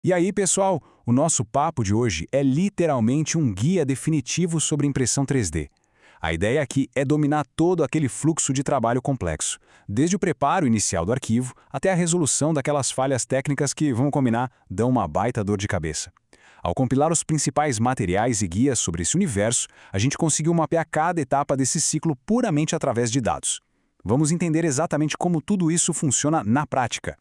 E aí, pessoal, o nosso papo de hoje é literalmente um guia definitivo sobre impressão 3D. A ideia aqui é dominar todo aquele fluxo de trabalho complexo, desde o preparo inicial do arquivo até a resolução daquelas falhas técnicas que, vamos combinar, dão uma baita dor de cabeça. Ao compilar os principais materiais e guias sobre esse universo, a gente conseguiu mapear cada etapa desse ciclo puramente através de dados. Vamos entender exatamente como tudo isso funciona na prática.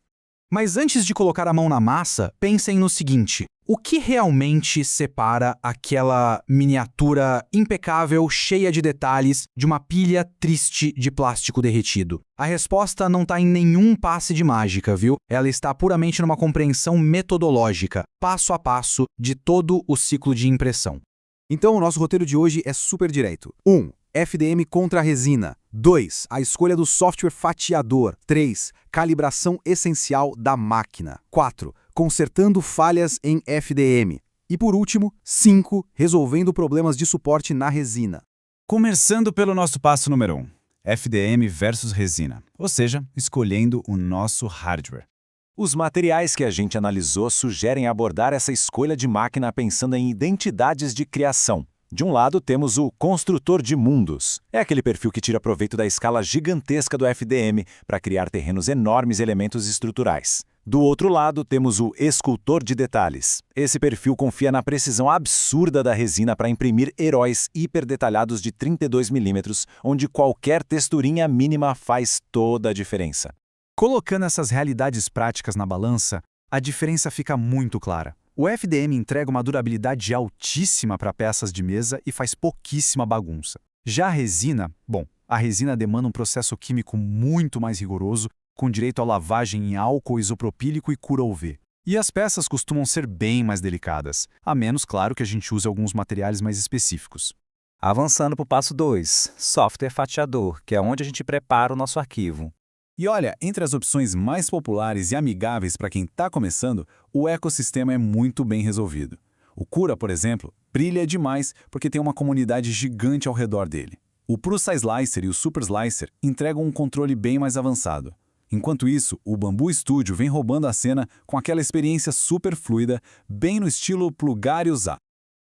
Mas antes de colocar a mão na massa, pensem no seguinte: o que realmente separa aquela miniatura impecável, cheia de detalhes, de uma pilha triste de plástico derretido? A resposta não está em nenhum passe de mágica, viu? Ela está puramente numa compreensão metodológica, passo a passo, de todo o ciclo de impressão. Então, o nosso roteiro de hoje é super direto. 1. FDM contra a resina. 2. A escolha do software fatiador. 3. Calibração essencial da máquina. 4. Consertando falhas em FDM. E por último, 5. Resolvendo problemas de suporte na resina. Começando pelo nosso passo número 1, FDM versus resina, ou seja, escolhendo o nosso hardware. Os materiais que a gente analisou sugerem abordar essa escolha de máquina pensando em identidades de criação. De um lado, temos o construtor de mundos. É aquele perfil que tira proveito da escala gigantesca do FDM para criar terrenos enormes e elementos estruturais. Do outro lado, temos o escultor de detalhes. Esse perfil confia na precisão absurda da resina para imprimir heróis hiperdetalhados de 32 mm, onde qualquer texturinha mínima faz toda a diferença. Colocando essas realidades práticas na balança, a diferença fica muito clara. O FDM entrega uma durabilidade altíssima para peças de mesa e faz pouquíssima bagunça. Já a resina demanda um processo químico muito mais rigoroso, com direito à lavagem em álcool isopropílico e cura UV. E as peças costumam ser bem mais delicadas, a menos, claro, que a gente use alguns materiais mais específicos. Avançando para o passo 2, software fatiador, que é onde a gente prepara o nosso arquivo. E olha, entre as opções mais populares e amigáveis para quem está começando, o ecossistema é muito bem resolvido. O Cura, por exemplo, brilha demais porque tem uma comunidade gigante ao redor dele. O Prusa Slicer e o Super Slicer entregam um controle bem mais avançado. Enquanto isso, o Bambu Studio vem roubando a cena com aquela experiência super fluida, bem no estilo plugar e usar.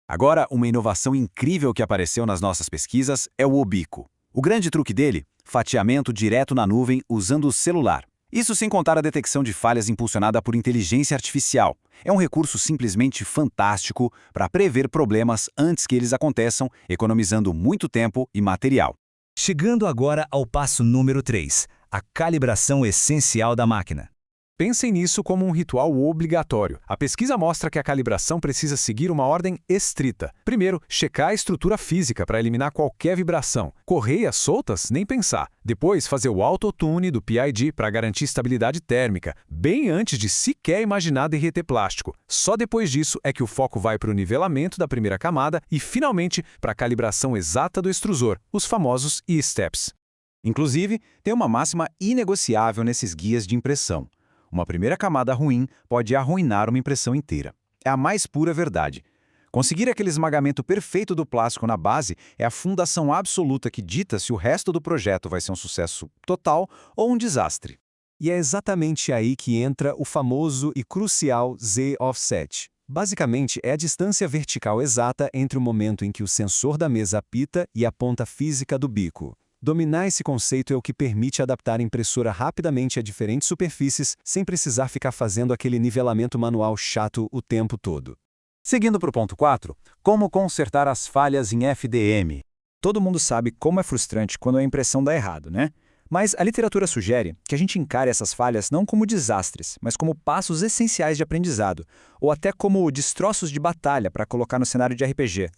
Agora, uma inovação incrível que apareceu nas nossas pesquisas é o Obico. O grande truque dele? Fatiamento direto na nuvem usando o celular. Isso sem contar a detecção de falhas impulsionada por inteligência artificial. É um recurso simplesmente fantástico para prever problemas antes que eles aconteçam, economizando muito tempo e material. Chegando agora ao passo número 3, a calibração essencial da máquina. Pensem nisso como um ritual obrigatório. A pesquisa mostra que a calibração precisa seguir uma ordem estrita. Primeiro, checar a estrutura física para eliminar qualquer vibração. Correias soltas, nem pensar. Depois, fazer o auto-tune do PID para garantir estabilidade térmica, bem antes de sequer imaginar derreter plástico. Só depois disso é que o foco vai para o nivelamento da primeira camada e, finalmente, para a calibração exata do extrusor, os famosos E-steps. Inclusive, tem uma máxima inegociável nesses guias de impressão. Uma primeira camada ruim pode arruinar uma impressão inteira. É a mais pura verdade. Conseguir aquele esmagamento perfeito do plástico na base é a fundação absoluta que dita se o resto do projeto vai ser um sucesso total ou um desastre. E é exatamente aí que entra o famoso e crucial Z-offset. Basicamente, é a distância vertical exata entre o momento em que o sensor da mesa apita e a ponta física do bico. Dominar esse conceito é o que permite adaptar a impressora rapidamente a diferentes superfícies sem precisar ficar fazendo aquele nivelamento manual chato o tempo todo. Seguindo para o ponto 4, como consertar as falhas em FDM. Todo mundo sabe como é frustrante quando a impressão dá errado, né? Mas a literatura sugere que a gente encare essas falhas não como desastres, mas como passos essenciais de aprendizado, ou até como destroços de batalha para colocar no cenário de RPG.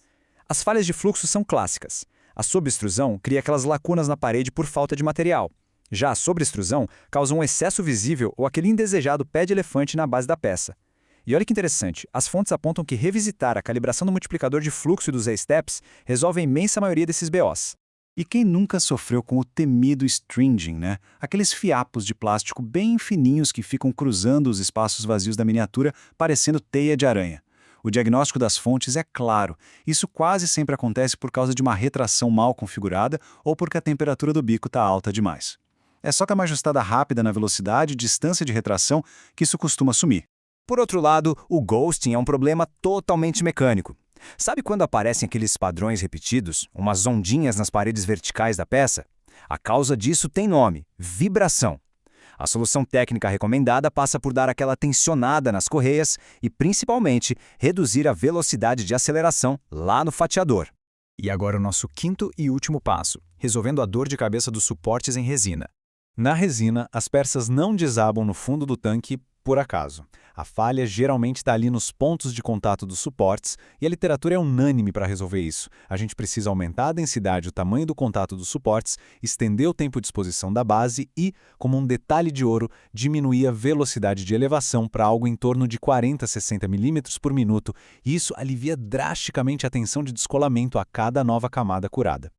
As falhas de fluxo são clássicas. A subextrusão cria aquelas lacunas na parede por falta de material. Já a sobreextrusão causa um excesso visível ou aquele indesejado pé de elefante na base da peça. E olha que interessante, as fontes apontam que revisitar a calibração do multiplicador de fluxo e dos A-steps resolve a imensa maioria desses BOs. E quem nunca sofreu com o temido stringing, né? Aqueles fiapos de plástico bem fininhos que ficam cruzando os espaços vazios da miniatura, parecendo teia de aranha. O diagnóstico das fontes é claro. Isso quase sempre acontece por causa de uma retração mal configurada ou porque a temperatura do bico está alta demais. É só que uma ajustada rápida na velocidade e distância de retração que isso costuma sumir. Por outro lado, o ghosting é um problema totalmente mecânico. Sabe quando aparecem aqueles padrões repetidos, umas ondinhas nas paredes verticais da peça? A causa disso tem nome: vibração. A solução técnica recomendada passa por dar aquela tensionada nas correias e, principalmente, reduzir a velocidade de aceleração lá no fatiador. E agora o nosso quinto e último passo, resolvendo a dor de cabeça dos suportes em resina. Na resina, as peças não desabam no fundo do tanque por acaso. A falha geralmente está ali nos pontos de contato dos suportes e a literatura é unânime para resolver isso. A gente precisa aumentar a densidade e o tamanho do contato dos suportes, estender o tempo de exposição da base e, como um detalhe de ouro, diminuir a velocidade de elevação para algo em torno de 40 a 60 mm por minuto, e isso alivia drasticamente a tensão de descolamento a cada nova camada curada.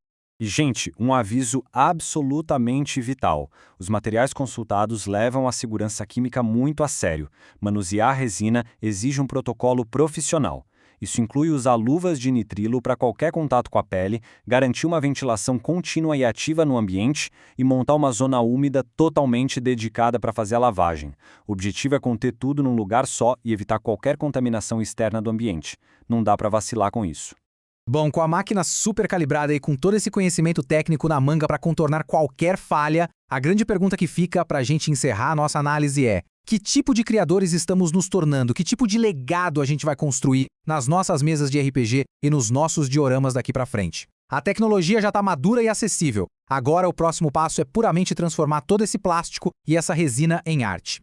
E, gente, um aviso absolutamente vital. Os materiais consultados levam a segurança química muito a sério. Manusear a resina exige um protocolo profissional. Isso inclui usar luvas de nitrilo para qualquer contato com a pele, garantir uma ventilação contínua e ativa no ambiente e montar uma zona úmida totalmente dedicada para fazer a lavagem. O objetivo é conter tudo num lugar só e evitar qualquer contaminação externa do ambiente. Não dá para vacilar com isso. Bom, com a máquina super calibrada e com todo esse conhecimento técnico na manga para contornar qualquer falha, a grande pergunta que fica para a gente encerrar a nossa análise é: que tipo de criadores estamos nos tornando? Que tipo de legado a gente vai construir nas nossas mesas de RPG e nos nossos dioramas daqui para frente? A tecnologia já está madura e acessível. Agora o próximo passo é puramente transformar todo esse plástico e essa resina em arte.